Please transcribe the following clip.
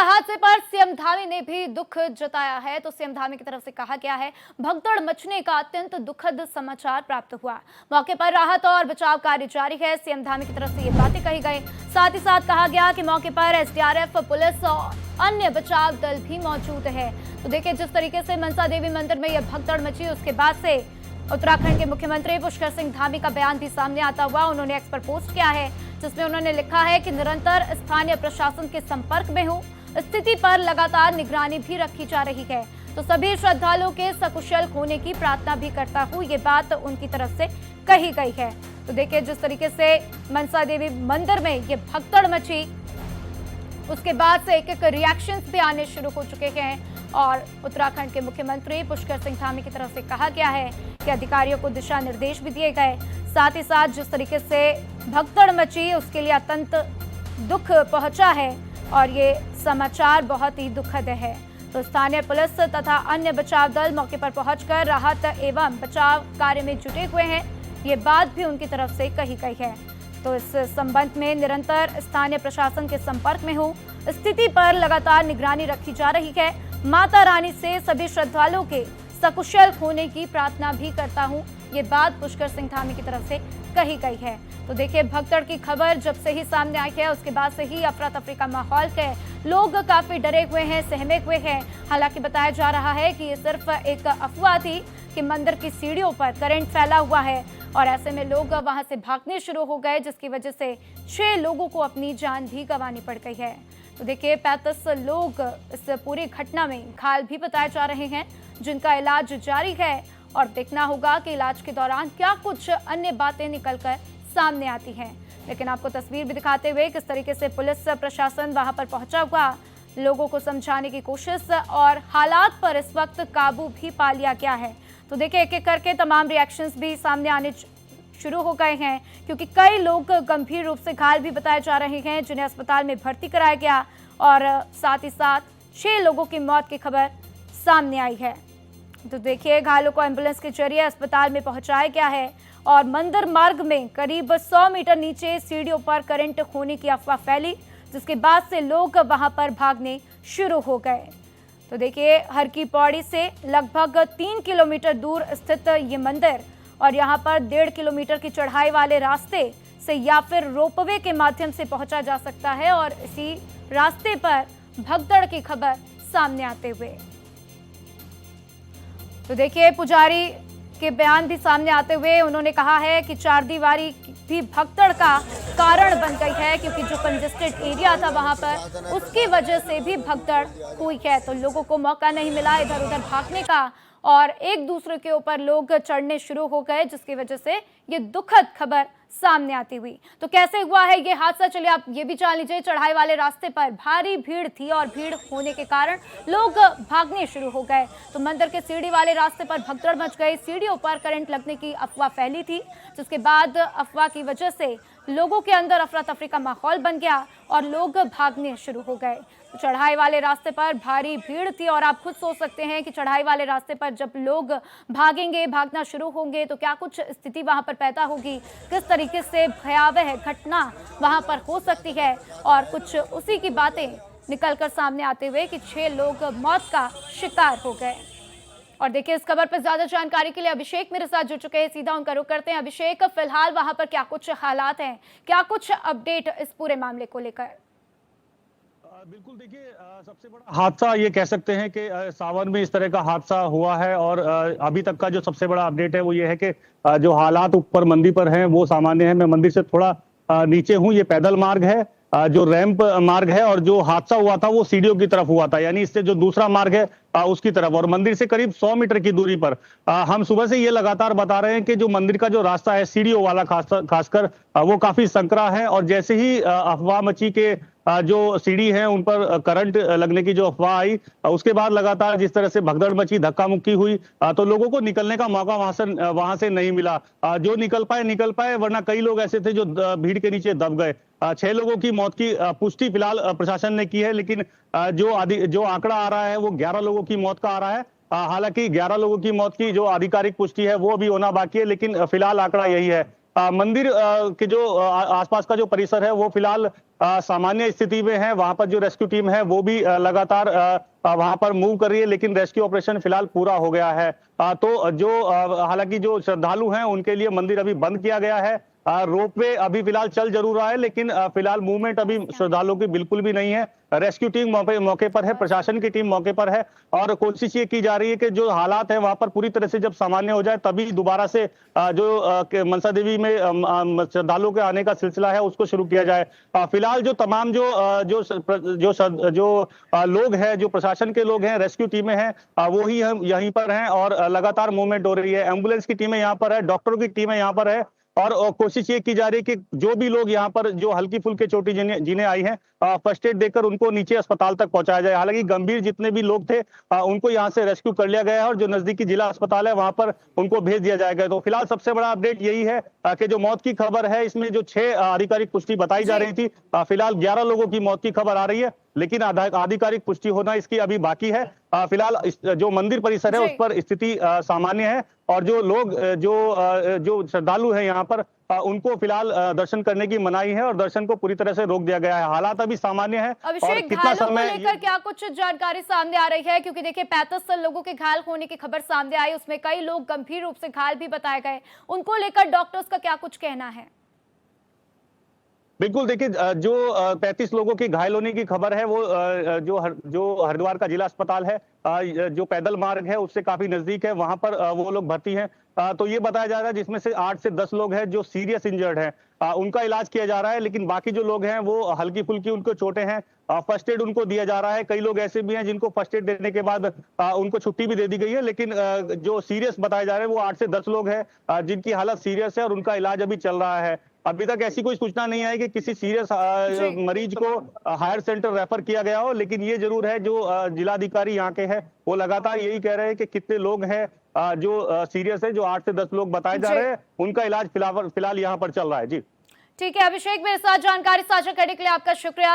हादसे पर सीएम धामी ने भी दुख जताया है। तो सीएम धामी की तरफ से कहा गया है, भगदड़ मचने का अत्यंत दुखद समाचार प्राप्त हुआ। मौके पर राहत और बचाव कार्य जारी है। सीएम धामी की तरफ से ये बातें कही गई। साथ ही साथ कहा गया कि मौके पर एसडीआरएफ, पुलिस और अन्य बचाव दल भी मौजूद है। तो देखिए, जिस तरीके से मनसा देवी मंदिर में यह भगदड़ मची, उसके बाद से उत्तराखंड के मुख्यमंत्री पुष्कर सिंह धामी का बयान भी सामने आता हुआ। उन्होंने एक्स पर पोस्ट किया है, जिसमें उन्होंने लिखा है कि निरंतर स्थानीय प्रशासन के संपर्क में हूं, स्थिति पर लगातार निगरानी भी रखी जा रही है। तो सभी श्रद्धालुओं के सकुशल होने की प्रार्थना भी करता हूं, ये बात उनकी तरफ से कही गई है। तो देखिए, जिस तरीके से मनसा देवी मंदिर में ये भगदड़ मची, उसके बाद से एक एक रिएक्शंस भी आने शुरू हो चुके हैं। और उत्तराखंड के मुख्यमंत्री पुष्कर सिंह धामी की तरफ से कहा गया है कि अधिकारियों को दिशा निर्देश भी दिए गए। साथ ही साथ जिस तरीके से भगदड़ मची, उसके लिए अत्यंत दुख पहुंचा है और ये समाचार बहुत ही दुखद है। तो स्थानीय पुलिस तथा अन्य बचाव दल मौके पर पहुंचकर राहत एवं बचाव कार्य में जुटे हुए हैं, ये बात भी उनकी तरफ से कही गई है। तो इस संबंध में निरंतर स्थानीय प्रशासन के संपर्क में हूं, स्थिति पर लगातार निगरानी रखी जा रही है। माता रानी से सभी श्रद्धालुओं के सकुशल होने की प्रार्थना भी करता हूं, ये बात पुष्कर सिंह धामी की तरफ से कही गई है। तो देखिए, भगदड़ की खबर जब से ही सामने आई है, उसके बाद से ही अफरा तफरी का माहौल है। लोग काफी डरे हुए हैं, सहमे हुए हैं। हालांकि बताया जा रहा है कि ये सिर्फ एक अफवाह थी कि मंदिर की सीढ़ियों पर करंट फैला हुआ है और ऐसे में लोग वहां से भागने शुरू हो गए, जिसकी वजह से 6 लोगों को अपनी जान भी गंवानी पड़ गई है। तो देखिए, 35 लोग इस पूरी घटना में घायल भी बताए जा रहे हैं, जिनका इलाज जारी है। और देखना होगा कि इलाज के दौरान क्या कुछ अन्य बातें निकलकर सामने आती हैं। लेकिन आपको तस्वीर भी दिखाते हुए किस तरीके से पुलिस प्रशासन वहां पर पहुंचा हुआ, लोगों को समझाने की कोशिश और हालात पर इस वक्त काबू भी पा लिया गया है। तो देखिए, एक एक करके तमाम रिएक्शंस भी सामने आने शुरू हो गए हैं, क्योंकि कई लोग गंभीर रूप से घायल भी बताए जा रहे हैं, जिन्हें अस्पताल में भर्ती कराया गया। और साथ ही साथ 6 लोगों की मौत की खबर सामने आई है। तो देखिए, घायलों को एम्बुलेंस के जरिए अस्पताल में पहुंचाया गया है और मंदिर मार्ग में करीब 100 मीटर नीचे सीढ़ियों पर करंट होने की अफवाह फैली, जिसके बाद से लोग वहां पर भागने शुरू हो गए। तो देखिए, हर की पौड़ी से लगभग 3 किलोमीटर दूर स्थित ये मंदिर और यहाँ पर 1.5 किलोमीटर की चढ़ाई वाले रास्ते से या फिर रोपवे के माध्यम से पहुंचा जा सकता है। और इसी रास्ते पर भगदड़ की खबर सामने आते हुए तो देखिए, पुजारी के बयान भी सामने आते हुए उन्होंने कहा है कि चारदीवारी भी भगदड़ का कारण बन गई है, क्योंकि जो कंजेस्टेड एरिया था वहां पर, उसकी वजह से भी भगदड़ हुई है। तो लोगों को मौका नहीं मिला इधर उधर भागने का और एक दूसरे के ऊपर लोग चढ़ने शुरू हो गए, जिसकी वजह से ये दुखद खबर सामने आती हुई। तो कैसे हुआ है ये हादसा, चलिए आप ये भी जान लीजिए। चढ़ाई वाले रास्ते पर भारी भीड़ थी और भीड़ होने के कारण लोग भागने शुरू हो गए। तो मंदिर के सीढ़ी वाले रास्ते पर भगदड़ मच गई। सीढ़ियों पर करंट लगने की अफवाह फैली थी, जिसके बाद अफवाह की वजह से लोगों के अंदर अफरा तफरी का माहौल बन गया और लोग भागने शुरू हो गए। चढ़ाई वाले रास्ते पर भारी भीड़ थी और आप खुद सोच सकते हैं कि चढ़ाई वाले रास्ते पर जब लोग भागेंगे, भागना शुरू होंगे, तो क्या कुछ स्थिति वहां पर पैदा होगी, किस तरीके से भयावह घटना वहां पर हो सकती है। और कुछ उसी की बातें निकलकर सामने आते हुए कि 6 लोग मौत का शिकार हो गए। और देखिए, इस खबर पर ज्यादा जानकारी के लिए अभिषेक मेरे साथ जुड़ चुके हैं, सीधा उनका रुख करते हैं। अभिषेक, फिलहाल वहां पर क्या कुछ हालात हैं, क्या कुछ अपडेट इस पूरे मामले को लेकर? बिल्कुल, देखिए, सबसे बड़ा हादसा ये कह सकते हैं कि सावन में इस तरह का हादसा हुआ है। और अभी तक का जो सबसे बड़ा अपडेट है वो ये है कि जो हालात ऊपर मंदिर पर हैं वो सामान्य है। मैं मंदिर से थोड़ा नीचे हूँ, ये पैदल मार्ग है, जो रैंप मार्ग है, और जो हादसा हुआ था वो सीढ़ियों की तरफ हुआ था, यानी इससे जो दूसरा मार्ग है उसकी तरफ। और मंदिर से करीब 100 मीटर की दूरी पर हम सुबह से ये लगातार बता रहे हैं कि जो मंदिर का जो रास्ता है सीढ़ियों वाला, खासकर वो काफी संकरा है। और जैसे ही अफवाह मची के जो सीढ़ी है उन पर करंट लगने की जो अफवाह आई, उसके बाद लगातार जिस तरह से भगदड़ मची, धक्का मुक्की हुई, तो लोगों को निकलने का मौका वहां से नहीं मिला। जो निकल पाए, वरना कई लोग ऐसे थे जो भीड़ के नीचे दब गए। 6 लोगों की मौत की पुष्टि फिलहाल प्रशासन ने की है, लेकिन जो आंकड़ा आ रहा है वो 11 लोगों की मौत का आ रहा है। हालांकि 11 लोगों की मौत की जो आधिकारिक पुष्टि है वो अभी होना बाकी है, लेकिन फिलहाल आंकड़ा यही है। मंदिर के जो आसपास का जो परिसर है वो फिलहाल सामान्य स्थिति में है। वहां पर जो रेस्क्यू टीम है वो भी लगातार वहां पर मूव कर रही है, लेकिन रेस्क्यू ऑपरेशन फिलहाल पूरा हो गया है। तो जो हालांकि जो श्रद्धालु हैं उनके लिए मंदिर अभी बंद किया गया है। रोपवे अभी फिलहाल चल जरूर रहा है, लेकिन फिलहाल मूवमेंट अभी श्रद्धालुओं की बिल्कुल भी नहीं है। रेस्क्यू टीम मौके पर है, प्रशासन की टीम मौके पर है और कोशिश ये की जा रही है कि जो हालात है वहां पर पूरी तरह से जब सामान्य हो जाए तभी दोबारा से जो मनसा देवी में श्रद्धालुओं के आने का सिलसिला है उसको शुरू किया जाए। फिलहाल जो तमाम जो लोग हैं, जो प्रशासन के लोग हैं, रेस्क्यू टीमें हैं, वो ही हम यहीं पर हैं और लगातार मूवमेंट हो रही है। एम्बुलेंस की टीमें यहाँ पर है, डॉक्टरों की टीमें यहाँ पर है और कोशिश ये की जा रही है कि जो भी लोग यहाँ पर जो हल्की फुल्की चोटी जिन्हें आई है, फर्स्ट एड देकर उनको नीचे अस्पताल तक पहुंचाया जाए। हालांकि गंभीर जितने भी लोग थे उनको यहाँ से रेस्क्यू कर लिया गया है और जो नजदीकी जिला अस्पताल है वहां पर उनको भेज दिया जाएगा। तो फिलहाल सबसे बड़ा अपडेट यही है कि जो मौत की खबर है इसमें जो 6 आधिकारिक पुष्टि बताई जा रही थी, फिलहाल 11 लोगों की मौत की खबर आ रही है, लेकिन आधिकारिक पुष्टि होना इसकी अभी बाकी है। फिलहाल जो मंदिर परिसर है उस पर स्थिति सामान्य है और जो लोग जो श्रद्धालु हैं यहाँ पर उनको फिलहाल दर्शन करने की मनाही है और दर्शन को पूरी तरह से रोक दिया गया है। हालात अभी सामान्य है। और अभिषेक, कितना घायलों को समय लेकर क्या कुछ जानकारी सामने आ रही है? क्योंकि देखिए 35 लोगों के घायल होने की खबर सामने आई, उसमें कई लोग गंभीर रूप से घायल भी बताए गए। उनको लेकर डॉक्टर्स का क्या कुछ कहना है? बिल्कुल, देखिए जो 35 लोगों की घायल होने की खबर है वो जो हरिद्वार का जिला अस्पताल है, जो पैदल मार्ग है उससे काफी नजदीक है, वहां पर वो लोग भर्ती हैं। तो ये बताया जा रहा है जिसमें से 8 से 10 लोग हैं जो सीरियस इंजर्ड हैं, उनका इलाज किया जा रहा है, लेकिन बाकी जो लोग हैं वो हल्की फुल्की उनको चोटें हैं। फर्स्ट एड उनको दिया जा रहा है। कई लोग ऐसे भी हैं जिनको फर्स्ट एड देने के बाद उनको छुट्टी भी दे दी गई है, लेकिन जो सीरियस बताए जा रहे हैं वो 8 से 10 लोग हैं जिनकी हालत सीरियस है और उनका इलाज अभी चल रहा है। अभी तक ऐसी कोई सूचना नहीं आई कि किसी सीरियस मरीज को हायर सेंटर रेफर किया गया हो, लेकिन ये जरूर है जो जिलाधिकारी यहाँ के हैं वो लगातार यही कह रहे हैं कि कितने लोग हैं जो सीरियस है, जो 8 से 10 लोग बताए जा रहे हैं, उनका इलाज फिलहाल यहाँ पर चल रहा है। जी ठीक है अभिषेक, मेरे साथ जानकारी साझा करने के लिए आपका शुक्रिया।